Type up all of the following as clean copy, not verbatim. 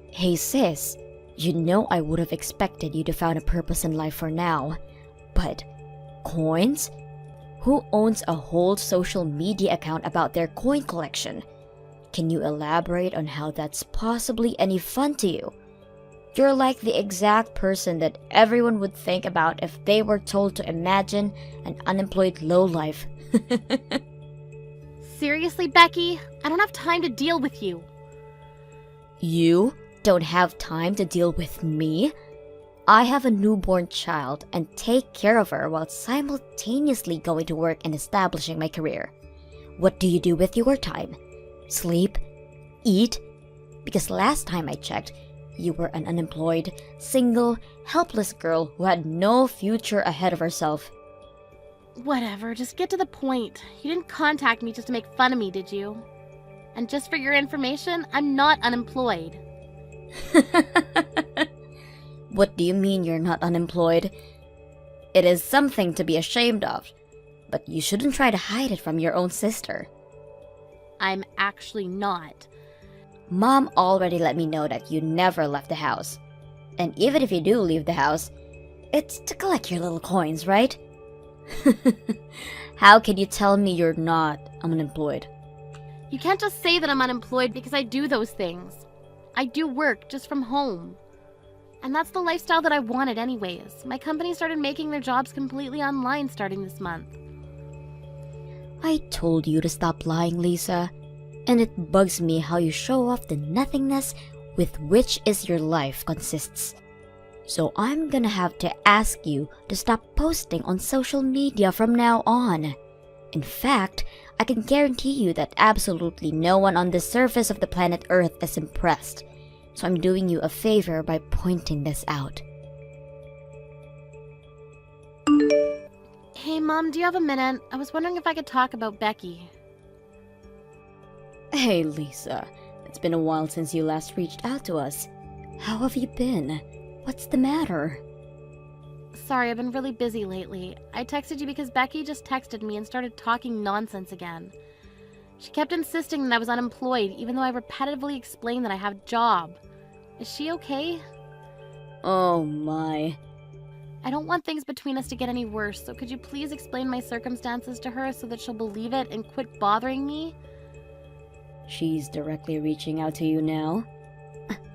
Hey sis, you know I would have expected you to find a purpose in life for now. But coins? Who owns a whole social media account about their coin collection? Can you elaborate on how that's possibly any fun to you? You're like the exact person that everyone would think about if they were told to imagine an unemployed lowlife. Seriously, Becky? I don't have time to deal with you. You don't have time to deal with me? I have a newborn child and take care of her while simultaneously going to work and establishing my career. What do you do with your time? Sleep? Eat? Because last time I checked, you were an unemployed, single, helpless girl who had no future ahead of herself. Whatever, just get to the point. You didn't contact me just to make fun of me, did you? And just for your information, I'm not unemployed. What do you mean you're not unemployed? It is something to be ashamed of, but you shouldn't try to hide it from your own sister. I'm actually not. Mom already let me know that you never left the house. And even if you do leave the house, it's to collect your little coins, right? How can you tell me you're not unemployed? You can't just say that I'm unemployed because I do those things. I do work just from home. And that's the lifestyle that I wanted anyways. My company started making their jobs completely online starting this month. I told you to stop lying, Lisa. And it bugs me how you show off the nothingness with which is your life consists. So I'm gonna have to ask you to stop posting on social media from now on. In fact, I can guarantee you that absolutely no one on the surface of the planet Earth is impressed. So I'm doing you a favor by pointing this out. Hey Mom, do you have a minute? I was wondering if I could talk about Becky. Hey Lisa, it's been a while since you last reached out to us. How have you been? What's the matter? Sorry, I've been really busy lately. I texted you because Becky just texted me and started talking nonsense again. She kept insisting that I was unemployed, even though I repetitively explained that I have a job. Is she okay? Oh my. I don't want things between us to get any worse, so could you please explain my circumstances to her so that she'll believe it and quit bothering me? She's directly reaching out to you now?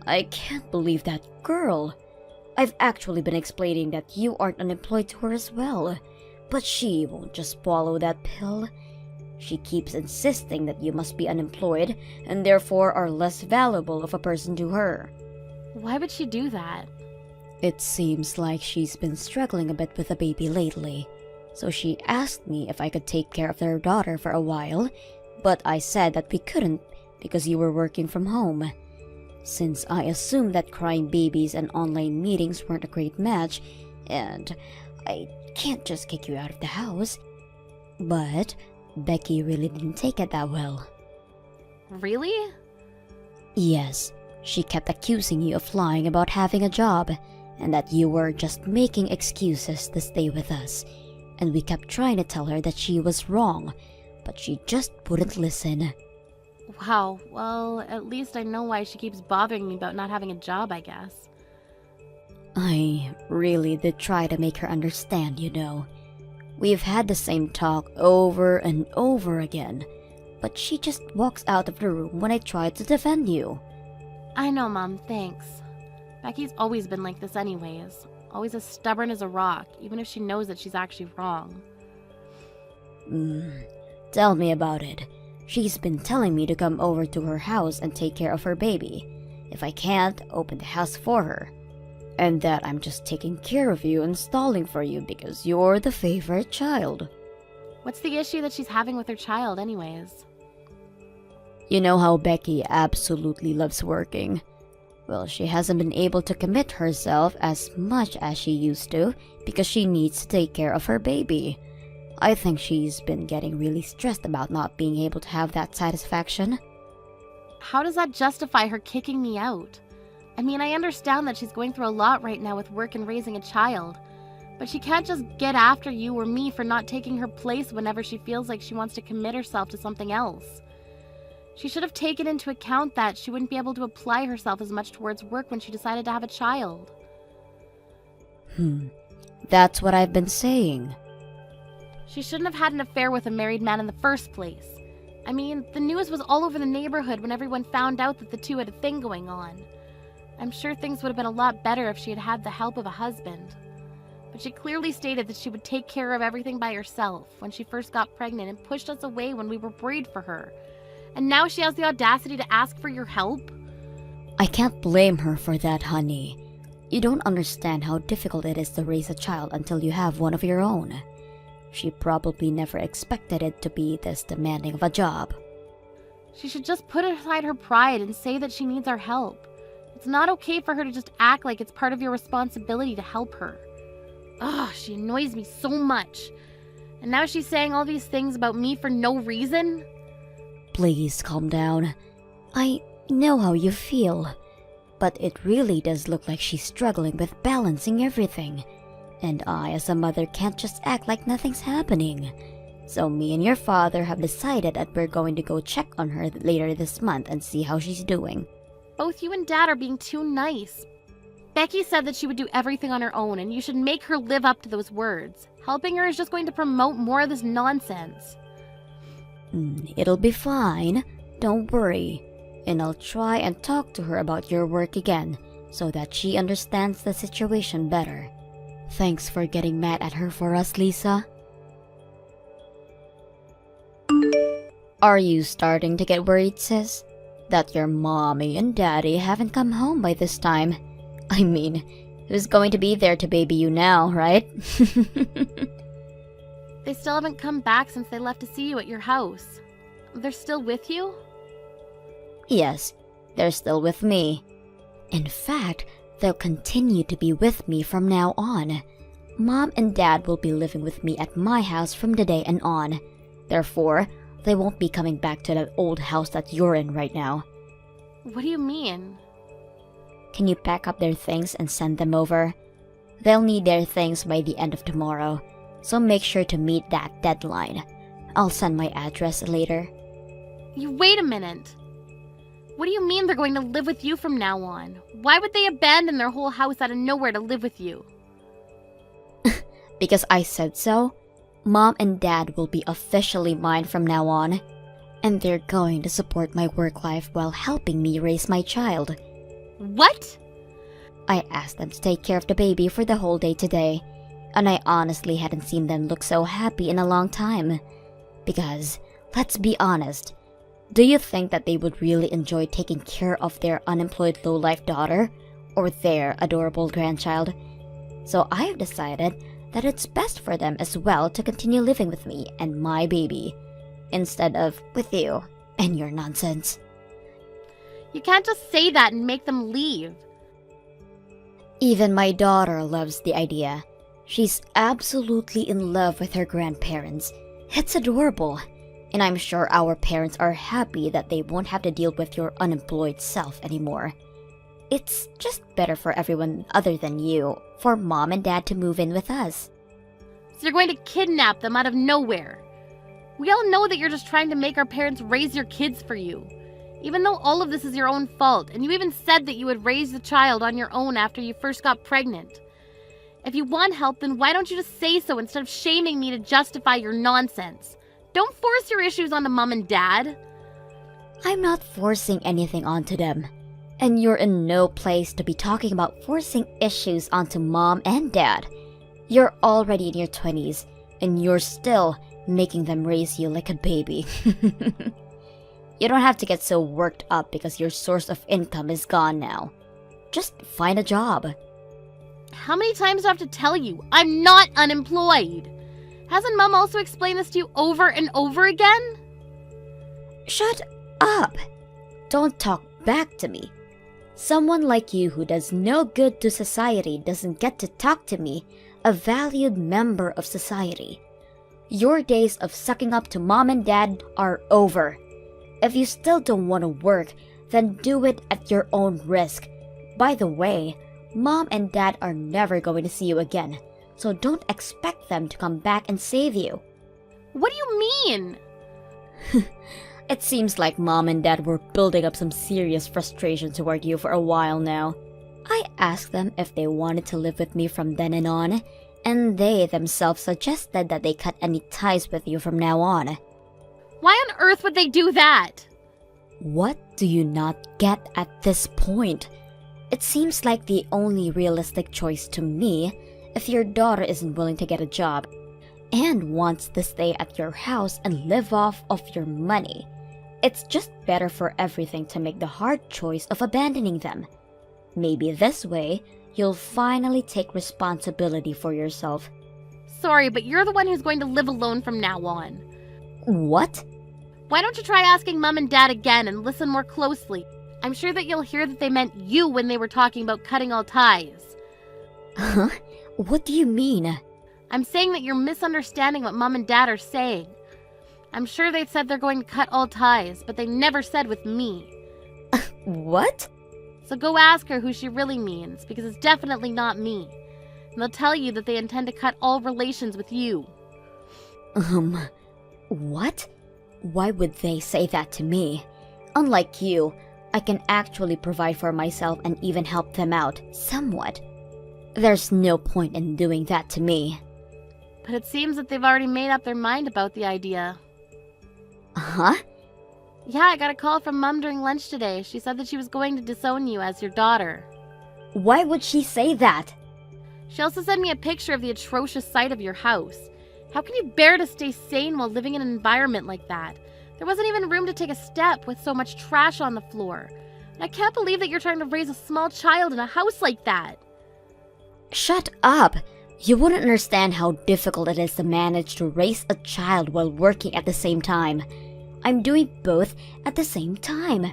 I can't believe that girl. I've actually been explaining that you aren't unemployed to her as well, but she won't just swallow that pill. She keeps insisting that you must be unemployed and therefore are less valuable of a person to her. Why would she do that? It seems like she's been struggling a bit with a baby lately, so she asked me if I could take care of their daughter for a while, but I said that we couldn't because you were working from home. Since I assumed that crying babies and online meetings weren't a great match, and I can't just kick you out of the house. But Becky really didn't take it that well. Really? Yes, she kept accusing you of lying about having a job, and that you were just making excuses to stay with us. And we kept trying to tell her that she was wrong, but she just wouldn't listen. Wow, well, at least I know why she keeps bothering me about not having a job, I guess. I really did try to make her understand, you know. We've had the same talk over and over again, but she just walks out of the room when I try to defend you. I know, Mom, thanks. Becky's always been like this anyways. Always as stubborn as a rock, even if she knows that she's actually wrong. Tell me about it. She's been telling me to come over to her house and take care of her baby. If I can't, open the house for her. And that I'm just taking care of you and stalling for you because you're the favorite child. What's the issue that she's having with her child anyways? You know how Becky absolutely loves working. Well, she hasn't been able to commit herself as much as she used to because she needs to take care of her baby. I think she's been getting really stressed about not being able to have that satisfaction. How does that justify her kicking me out? I mean, I understand that she's going through a lot right now with work and raising a child, but she can't just get after you or me for not taking her place whenever she feels like she wants to commit herself to something else. She should have taken into account that she wouldn't be able to apply herself as much towards work when she decided to have a child. That's what I've been saying. She shouldn't have had an affair with a married man in the first place. I mean, the news was all over the neighborhood when everyone found out that the two had a thing going on. I'm sure things would have been a lot better if she had had the help of a husband. But she clearly stated that she would take care of everything by herself when she first got pregnant and pushed us away when we were worried for her. And now she has the audacity to ask for your help? I can't blame her for that, honey. You don't understand how difficult it is to raise a child until you have one of your own. She probably never expected it to be this demanding of a job. She should just put aside her pride and say that she needs our help. It's not okay for her to just act like it's part of your responsibility to help her. Ugh, she annoys me so much. And now she's saying all these things about me for no reason? Please calm down. I know how you feel. But it really does look like she's struggling with balancing everything. And I, as a mother, can't just act like nothing's happening. So me and your father have decided that we're going to go check on her later this month and see how she's doing. Both you and Dad are being too nice. Becky said that she would do everything on her own, and you should make her live up to those words. Helping her is just going to promote more of this nonsense. It'll be fine. Don't worry. And I'll try and talk to her about your work again, so that she understands the situation better. Thanks for getting mad at her for us, Lisa. Are you starting to get worried, sis? That your mommy and daddy haven't come home by this time? I mean, who's going to be there to baby you now, right? They still haven't come back since they left to see you at your house. They're still with you? Yes, they're still with me. In fact, they'll continue to be with me from now on. Mom and Dad will be living with me at my house from today and on. Therefore, they won't be coming back to that old house that you're in right now. What do you mean? Can you pack up their things and send them over? They'll need their things by the end of tomorrow, so make sure to meet that deadline. I'll send my address later. Wait a minute. What do you mean they're going to live with you from now on? Why would they abandon their whole house out of nowhere to live with you? Because I said so. Mom and Dad will be officially mine from now on. And they're going to support my work life while helping me raise my child. What? I asked them to take care of the baby for the whole day today. And I honestly hadn't seen them look so happy in a long time. Because, let's be honest, do you think that they would really enjoy taking care of their unemployed low-life daughter? Or their adorable grandchild? So I have decided that it's best for them as well to continue living with me and my baby, instead of with you and your nonsense. You can't just say that and make them leave. Even my daughter loves the idea. She's absolutely in love with her grandparents. It's adorable. And I'm sure our parents are happy that they won't have to deal with your unemployed self anymore. It's just better for everyone other than you, for Mom and Dad to move in with us. So you're going to kidnap them out of nowhere. We all know that you're just trying to make our parents raise your kids for you. Even though all of this is your own fault, and you even said that you would raise the child on your own after you first got pregnant. If you want help, then why don't you just say so instead of shaming me to justify your nonsense? Don't force your issues onto Mom and Dad. I'm not forcing anything onto them. And you're in no place to be talking about forcing issues onto Mom and Dad. You're already in your 20s, and you're still making them raise you like a baby. You don't have to get so worked up because your source of income is gone now. Just find a job. How many times do I have to tell you? I'm not unemployed. Hasn't Mom also explained this to you over and over again? Shut up! Don't talk back to me. Someone like you who does no good to society doesn't get to talk to me, a valued member of society. Your days of sucking up to Mom and Dad are over. If you still don't want to work, then do it at your own risk. By the way, Mom and Dad are never going to see you again, so don't expect them to come back and save you. What do you mean? It seems like Mom and Dad were building up some serious frustration toward you for a while now. I asked them if they wanted to live with me from then and on, and they themselves suggested that they cut any ties with you from now on. Why on earth would they do that? What do you not get at this point? It seems like the only realistic choice to me if your daughter isn't willing to get a job and wants to stay at your house and live off of your money. It's just better for everything to make the hard choice of abandoning them. Maybe this way, you'll finally take responsibility for yourself. Sorry, but you're the one who's going to live alone from now on. What? Why don't you try asking Mom and Dad again and listen more closely? I'm sure that you'll hear that they meant you when they were talking about cutting all ties. Huh? What do you mean? I'm saying that you're misunderstanding what Mom and Dad are saying. I'm sure they said they're going to cut all ties, but they never said with me. What? So go ask her who she really means, because it's definitely not me. And they'll tell you that they intend to cut all relations with you. What? Why would they say that to me? Unlike you, I can actually provide for myself and even help them out, somewhat. There's no point in doing that to me. But it seems that they've already made up their mind about the idea. Huh? Yeah, I got a call from Mom during lunch today. She said that she was going to disown you as your daughter. Why would she say that? She also sent me a picture of the atrocious sight of your house. How can you bear to stay sane while living in an environment like that? There wasn't even room to take a step with so much trash on the floor. And I can't believe that you're trying to raise a small child in a house like that. Shut up! You wouldn't understand how difficult it is to manage to raise a child while working at the same time. I'm doing both at the same time.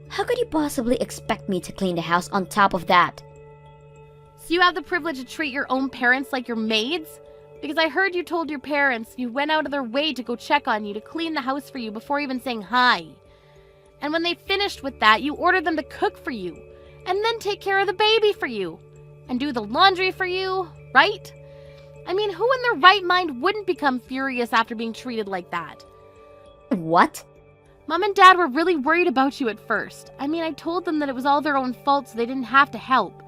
How could you possibly expect me to clean the house on top of that? So you have the privilege to treat your own parents like your maids? Because I heard you told your parents you went out of their way to go check on you, to clean the house for you before even saying hi. And when they finished with that, you ordered them to cook for you, and then take care of the baby for you, and do the laundry for you, right? I mean, who in their right mind wouldn't become furious after being treated like that? What? Mom and Dad were really worried about you at first. I mean, I told them that it was all their own fault so they didn't have to help.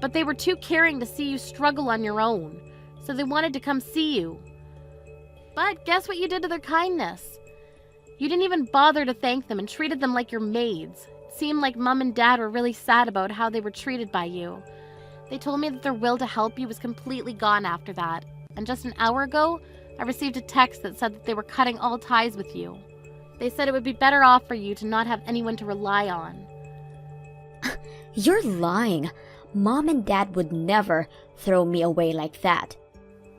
But they were too caring to see you struggle on your own, so they wanted to come see you. But guess what you did to their kindness? You didn't even bother to thank them and treated them like your maids. It seemed like Mom and Dad were really sad about how they were treated by you. They told me that their will to help you was completely gone after that. And just an hour ago, I received a text that said that they were cutting all ties with you. They said it would be better off for you to not have anyone to rely on. You're lying. Mom and Dad would never throw me away like that.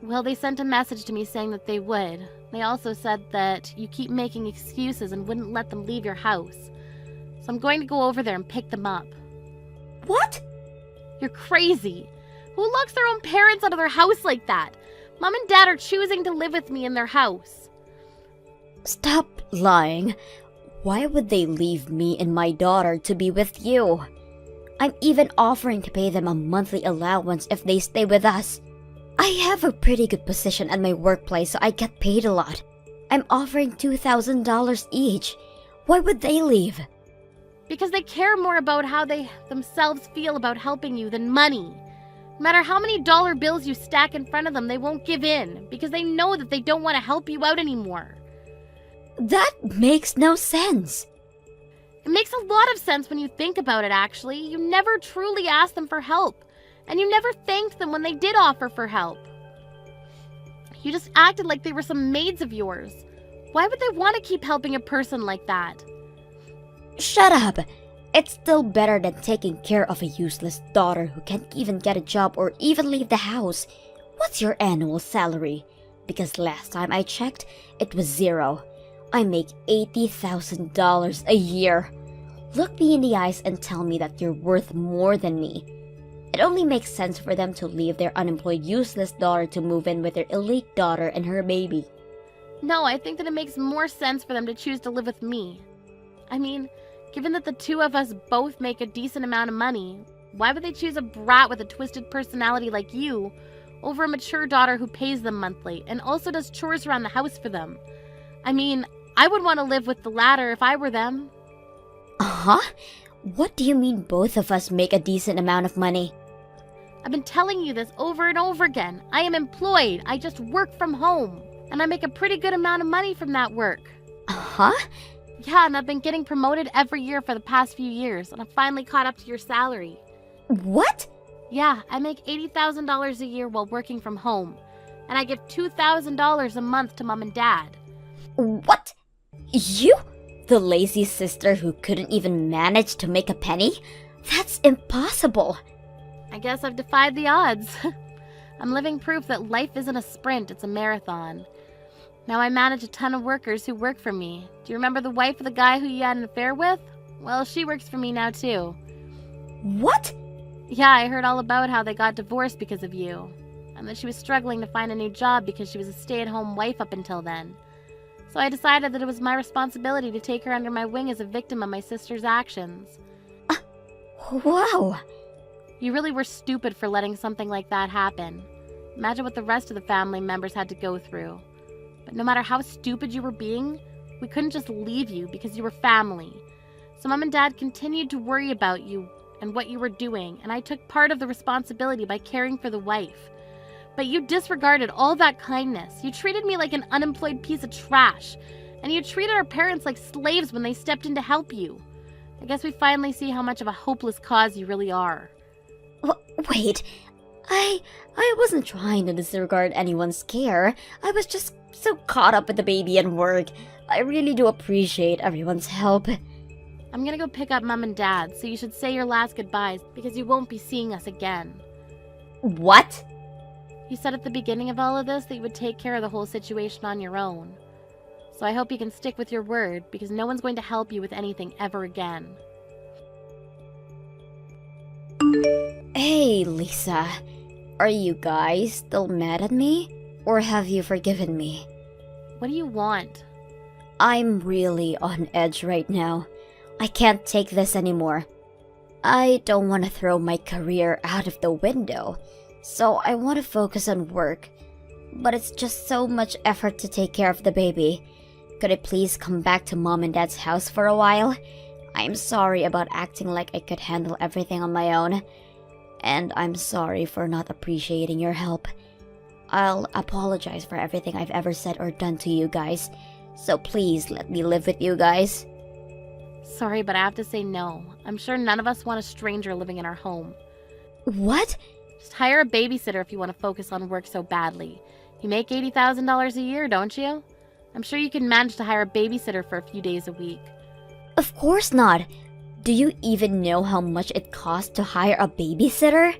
Well, they sent a message to me saying that they would. They also said that you keep making excuses and wouldn't let them leave your house. So I'm going to go over there and pick them up. What? You're crazy. Who locks their own parents out of their house like that? Mom and Dad are choosing to live with me in their house. Stop lying. Why would they leave me and my daughter to be with you? I'm even offering to pay them a monthly allowance if they stay with us. I have a pretty good position at my workplace, so I get paid a lot. I'm offering $2,000 each. Why would they leave? Because they care more about how they themselves feel about helping you than money. No matter how many dollar bills you stack in front of them, they won't give in because they know that they don't want to help you out anymore. That makes no sense. It makes a lot of sense when you think about it, actually. You never truly asked them for help, and you never thanked them when they did offer for help. You just acted like they were some maids of yours. Why would they want to keep helping a person like that? Shut up! It's still better than taking care of a useless daughter who can't even get a job or even leave the house. What's your annual salary? Because last time I checked, it was $0. I make $80,000 a year. Look me in the eyes and tell me that you're worth more than me. It only makes sense for them to leave their unemployed, useless daughter to move in with their elite daughter and her baby. No, I think that it makes more sense for them to choose to live with me. I mean, given that the two of us both make a decent amount of money, why would they choose a brat with a twisted personality like you over a mature daughter who pays them monthly and also does chores around the house for them? I mean, I would want to live with the latter if I were them. Uh-huh? What do you mean both of us make a decent amount of money? I've been telling you this over and over again. I am employed. I just work from home. And I make a pretty good amount of money from that work. Uh-huh? Yeah, and I've been getting promoted every year for the past few years, and I've finally caught up to your salary. What? Yeah, I make $80,000 a year while working from home. And I give $2,000 a month to Mom and Dad. What? You? The lazy sister who couldn't even manage to make a penny? That's impossible. I guess I've defied the odds. I'm living proof that life isn't a sprint, it's a marathon. Now I manage a ton of workers who work for me. Do you remember the wife of the guy who you had an affair with? Well, she works for me now too. What? Yeah, I heard all about how they got divorced because of you. And that she was struggling to find a new job because she was a stay-at-home wife up until then. So I decided that it was my responsibility to take her under my wing as a victim of my sister's actions. Wow. You really were stupid for letting something like that happen. Imagine what the rest of the family members had to go through. But no matter how stupid you were being, we couldn't just leave you because you were family. So Mom and Dad continued to worry about you and what you were doing, and I took part of the responsibility by caring for the wife. But you disregarded all that kindness. You treated me like an unemployed piece of trash, and you treated our parents like slaves when they stepped in to help you. I guess we finally see how much of a hopeless cause you really are. Wait, I wasn't trying to disregard anyone's care. I was just so caught up with the baby and work. I really do appreciate everyone's help. I'm gonna go pick up Mom and Dad, so you should say your last goodbyes because you won't be seeing us again. What? You said at the beginning of all of this that you would take care of the whole situation on your own. So I hope you can stick with your word because no one's going to help you with anything ever again. Hey, Lisa. Are you guys still mad at me? Or have you forgiven me? What do you want? I'm really on edge right now. I can't take this anymore. I don't want to throw my career out of the window, so I want to focus on work. But it's just so much effort to take care of the baby. Could I please come back to Mom and Dad's house for a while? I'm sorry about acting like I could handle everything on my own. And I'm sorry for not appreciating your help. I'll apologize for everything I've ever said or done to you guys. So please let me live with you guys. Sorry, but I have to say no. I'm sure none of us want a stranger living in our home. What? Just hire a babysitter if you want to focus on work so badly. You make $80,000 a year, don't you? I'm sure you can manage to hire a babysitter for a few days a week. Of course not. Do you even know how much it costs to hire a babysitter?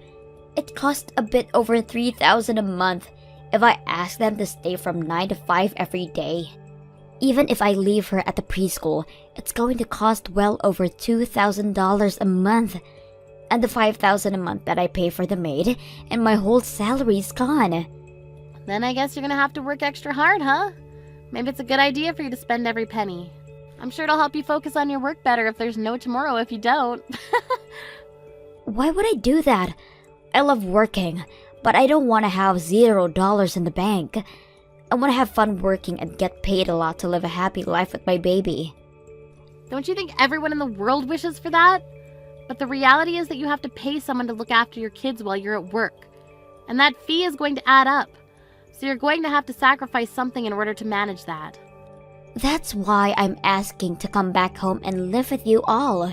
It costs a bit over $3,000 a month if I ask them to stay from 9 to 5 every day. Even if I leave her at the preschool, it's going to cost well over $2,000 a month. And the $5,000 a month that I pay for the maid, and my whole salary's gone. Then I guess you're gonna have to work extra hard, huh? Maybe it's a good idea for you to spend every penny. I'm sure it'll help you focus on your work better if there's no tomorrow if you don't. Why would I do that? I love working, but I don't want to have $0 in the bank. I want to have fun working and get paid a lot to live a happy life with my baby. Don't you think everyone in the world wishes for that? But the reality is that you have to pay someone to look after your kids while you're at work. And that fee is going to add up. So you're going to have to sacrifice something in order to manage that. That's why I'm asking to come back home and live with you all.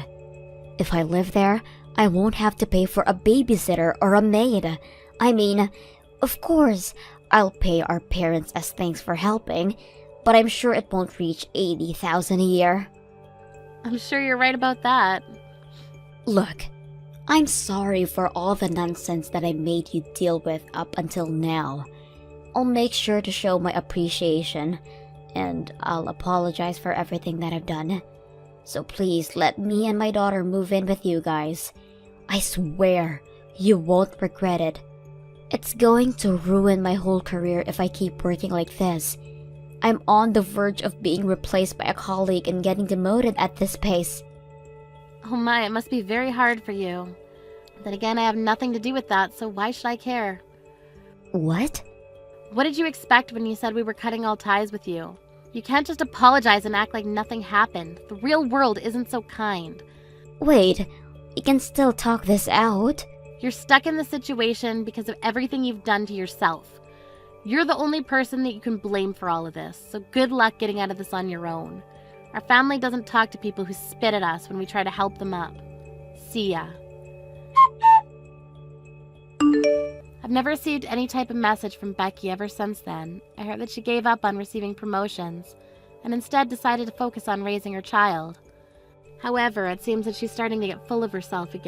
If I live there, I won't have to pay for a babysitter or a maid. I mean, of course, I'll pay our parents as thanks for helping, but I'm sure it won't reach $80,000 a year. I'm sure you're right about that. Look, I'm sorry for all the nonsense that I made you deal with up until now. I'll make sure to show my appreciation, and I'll apologize for everything that I've done. So please let me and my daughter move in with you guys. I swear, you won't regret it. It's going to ruin my whole career if I keep working like this. I'm on the verge of being replaced by a colleague and getting demoted at this pace. Oh my, it must be very hard for you. Then again, I have nothing to do with that, so why should I care? What? What did you expect when you said we were cutting all ties with you? You can't just apologize and act like nothing happened. The real world isn't so kind. Wait, we can still talk this out. You're stuck in the situation because of everything you've done to yourself. You're the only person that you can blame for all of this, so good luck getting out of this on your own. Our family doesn't talk to people who spit at us when we try to help them up. See ya. I've never received any type of message from Becky ever since then. I heard that she gave up on receiving promotions and instead decided to focus on raising her child. However, it seems that she's starting to get full of herself again.